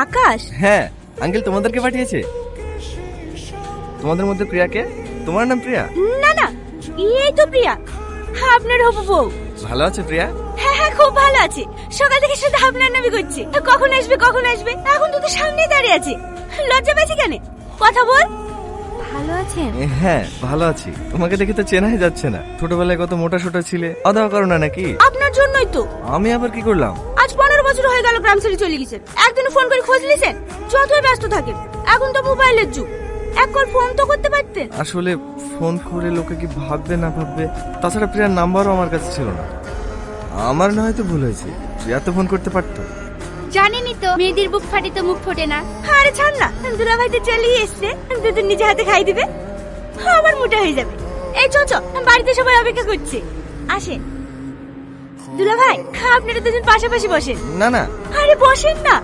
আকাশ? হ্যাঁ আঙ্কেল তোমাদেরকে পাঠিয়েছে। তোমাদের মধ্যে প্রিয়াকে? তোমার নাম প্রিয়া? না না, এই তো প্রিয়া, আপনার হবু বউ। ভালো আছে প্রিয়া? হ্যাঁ হ্যাঁ, খুব ভালো আছে। সকাল থেকে শুধু আপনার নামই করছে, কখন আসবে কখন আসবে। এখন তো সামনেই দাঁড়িয়ে আছে, লজ্জা পাচ্ছি কেন? কথা বল। ভালো আছেন? হ্যাঁ ভালো আছি। তোমাকে দেখে তো চেনাই যাচ্ছে না। ছোটবেলায় কত মোটা সোটা ছিলে, অদাও করো না নাকি? আপনার জন্যই তো। আমি আবার কি করলাম? আজ 15 বছর হয়ে গেল গ্রাম ছেড়ে চলে গেছেন, একদিন ফোন করে খোঁজ নিছেন? যতই ব্যস্ত থাকেন, এখন তো মোবাইলের যুগ, এক কল ফোন তো করতে পারতেন। আসলে ফোন করে লোকে কি ভাববে না ভাববে, তাছাড়া প্রিয়ার নাম্বারও আমার কাছে ছিল না। আমার না হয়তো ভুল হয়েছে, প্রিয়া তো ফোন করতে পারতো। জানেনই তো, মেয়েদের বুক ফাটে তো মুখ ফোটে না। আরে ছাড় না, দুলা ভাই তো চলেই এসছে, দুজন নিজে হাতে খাই দিবে, আবার মোটা হয়ে যাবে। এই চল চল, বাড়িতে সবাই অপেক্ষা করছে, আসেন। দুলা ভাই, আপনারা দুজন পাশাপাশি বসেন। না না, আরে বসেন না।